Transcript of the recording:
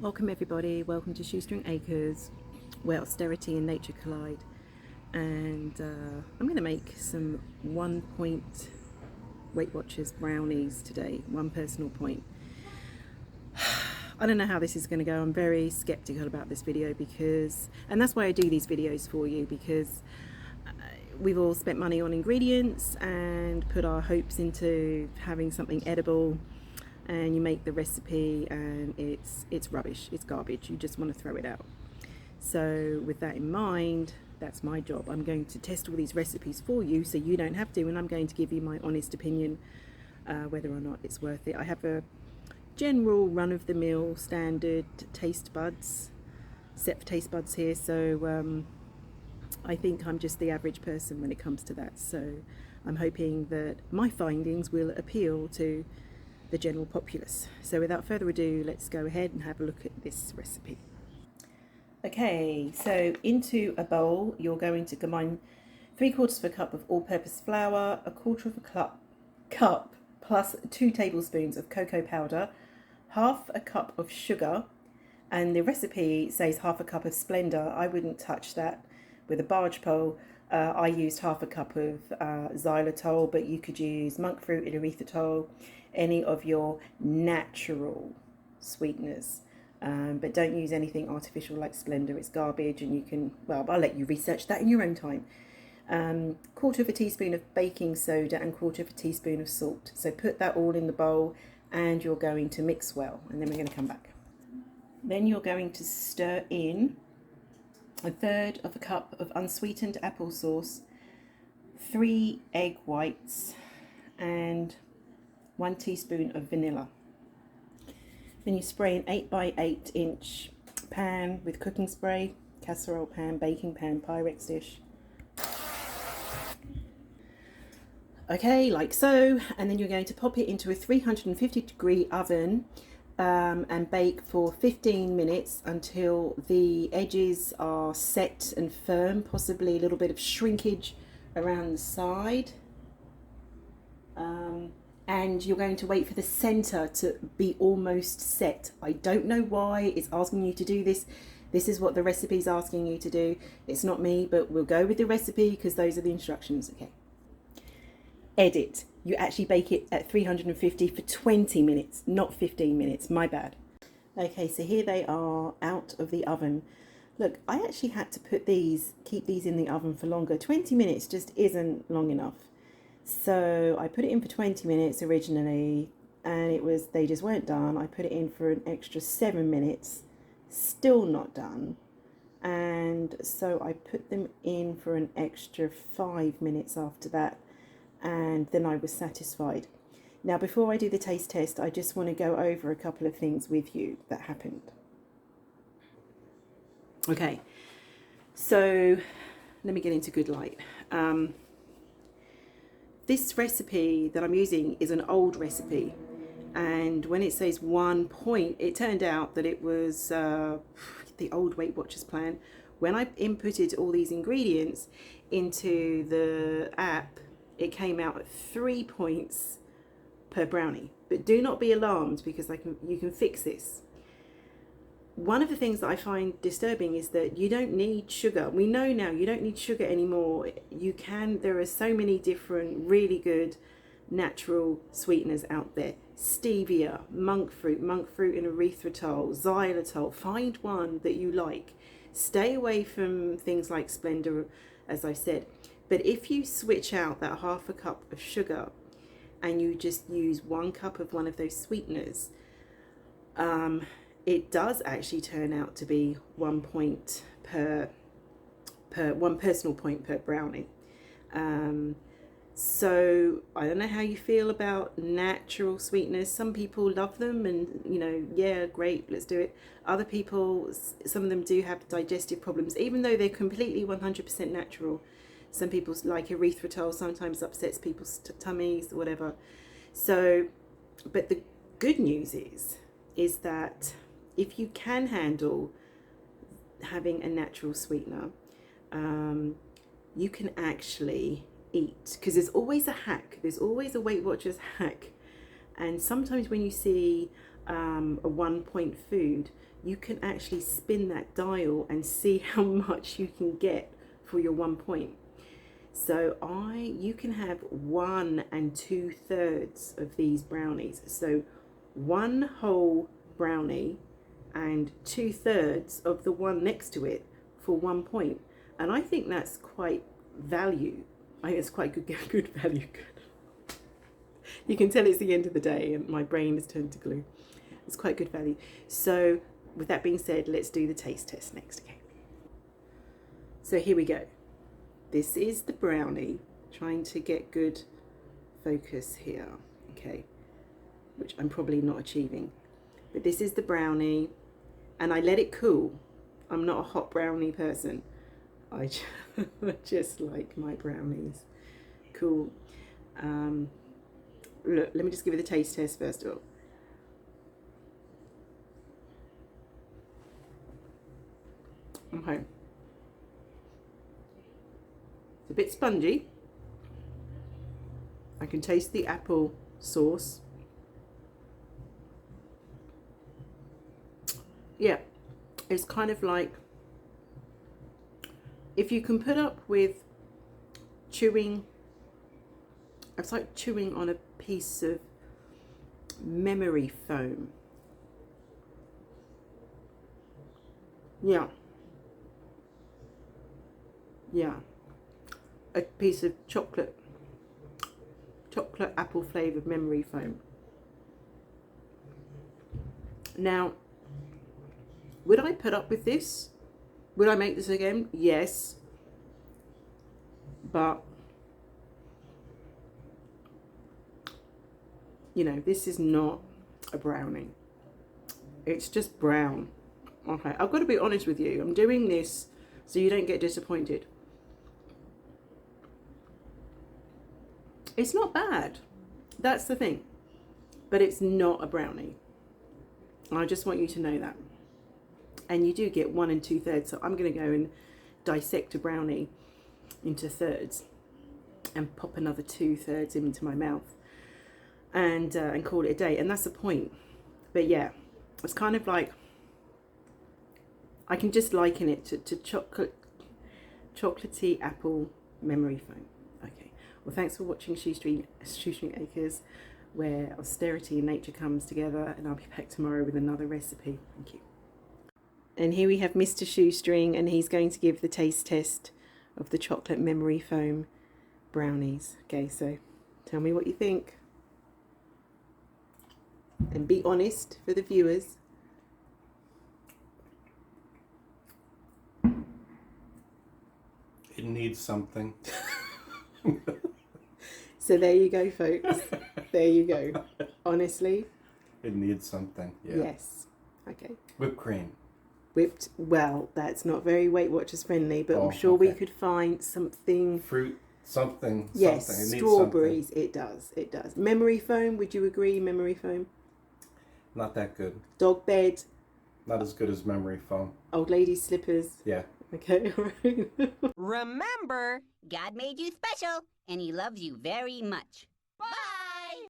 Welcome everybody, welcome to Shoestring Acres, where austerity and nature collide. And I'm going to make some 1 point Weight Watchers brownies today, one personal point. I don't know how this is going to go. I'm very skeptical about this video because, and that's why I do these videos for you, because we've all spent money on ingredients and put our hopes into having something edible, and you make the recipe and it's rubbish, it's garbage, you just want to throw it out. So with that in mind, that's my job. I'm going to test all these recipes for you so you don't have to, and I'm going to give you my honest opinion whether or not it's worth it. I have a general run-of-the-mill standard taste buds, set for taste buds here, so I think I'm just the average person when it comes to that. So I'm hoping that my findings will appeal to the general populace. So without further ado, let's go ahead and have a look at this recipe. Okay, so into a bowl you're going to combine 3/4 of a cup of all-purpose flour, 1/4 of a cup plus 2 tablespoons of cocoa powder, half a cup of sugar, and the recipe says half a cup of Splenda. I wouldn't touch that with a barge pole. I used half a cup of xylitol, but you could use monk fruit and erythritol, any of your natural sweeteners. But don't use anything artificial like Splenda. It's garbage, and you can, well, I'll let you research that in your own time. 1/4 of a teaspoon of baking soda and 1/4 of a teaspoon of salt. So put that all in the bowl and you're going to mix well, and then we're going to come back. Then you're going to stir in 1/3 of a cup of unsweetened applesauce, 3 egg whites, and 1 teaspoon of vanilla. Then you spray an 8x8 inch pan with cooking spray, casserole pan, baking pan, Pyrex dish. Okay, like so, and then you're going to pop it into a 350-degree oven and bake for 15 minutes until the edges are set and firm, possibly a little bit of shrinkage around the side. And you're going to wait for the center to be almost set. I don't know why it's asking you to do this. This is what the recipe is asking you to do. It's not me, but we'll go with the recipe because those are the instructions. Okay. Edit. You actually bake it at 350 for 20 minutes, not 15 minutes. My bad. Okay, so here they are out of the oven. Look, I actually had to keep these in the oven for longer. 20 minutes just isn't long enough. So I put it in for 20 minutes originally, and they just weren't done. I put it in for an extra 7 minutes, still not done. And so I put them in for an extra 5 minutes after that, and then I was satisfied. Now, before I do the taste test, I just want to go over a couple of things with you that happened. Okay, so let me get into good light. This recipe that I'm using is an old recipe, and when it says 1 point, it turned out that it was the old Weight Watchers plan. When I inputted all these ingredients into the app, it came out at 3 points per brownie. But do not be alarmed, because you can fix this. One of the things that I find disturbing is that you don't need sugar. We know now you don't need sugar anymore. There are so many different really good natural sweeteners out there. Stevia, monk fruit and erythritol, xylitol. Find one that you like. Stay away from things like Splenda, as I said. But if you switch out that half a cup of sugar and you just use 1 cup of one of those sweeteners, it does actually turn out to be 1 point per 1 personal point per brownie. So I don't know how you feel about natural sweeteners. Some people love them, and yeah, great, let's do it. Other people, some of them do have digestive problems, even though they're completely 100% natural. Some people like erythritol, sometimes upsets people's tummies, whatever. So, but the good news is that if you can handle having a natural sweetener, you can actually eat, because there's always a hack. There's always a Weight Watchers hack. And sometimes when you see a 1 point food, you can actually spin that dial and see how much you can get for your 1 point. So you can have 1 2/3 of these brownies. So 1 whole brownie and 2/3 of the one next to it for 1 point. And I think that's quite value. I think it's quite good value. You can tell it's the end of the day and my brain has turned to glue. It's quite good value. So with that being said, let's do the taste test next, okay? So here we go. This is the brownie, trying to get good focus here, okay, which I'm probably not achieving. But this is the brownie, and I let it cool. I'm not a hot brownie person. I just like my brownies cool. Look, let me just give you the taste test first of all. Okay. It's a bit spongy. I can taste the apple sauce. Yeah, it's kind of like, if you can put up with chewing, it's like chewing on a piece of memory foam. Yeah. Yeah. A piece of chocolate apple flavored memory foam. Now, would I put up with this? Would I make this again? Yes. But, you know, this is not a brownie. It's just brown. Okay, I've got to be honest with you. I'm doing this so you don't get disappointed. It's not bad. That's the thing. But it's not a brownie. I just want you to know that. And you do get 1 2/3. So I'm going to go and dissect a brownie into thirds and pop another 2/3 into my mouth and call it a day. And that's the point. But yeah, it's kind of like, I can just liken it to chocolatey apple memory foam. Okay. Well, thanks for watching Shoestring Acres, where austerity and nature comes together, and I'll be back tomorrow with another recipe. Thank you. And here we have Mr. Shoestring, and he's going to give the taste test of the chocolate memory foam brownies. Okay, so tell me what you think. And be honest for the viewers. It needs something. So there you go, folks. There you go. Honestly. It needs something. Yeah. Yes. Okay. Whipped cream. Whipped. Well, that's not very Weight Watchers friendly, but I'm sure we could find something. Fruit. Something. Yes. Something. It Strawberries. something. It does. It does. Memory foam. Would you agree? Memory foam. Not that good. Dog bed. Not as good as memory foam. Old lady slippers. Yeah. Okay. Remember, God made you special, and He loves you very much. Bye!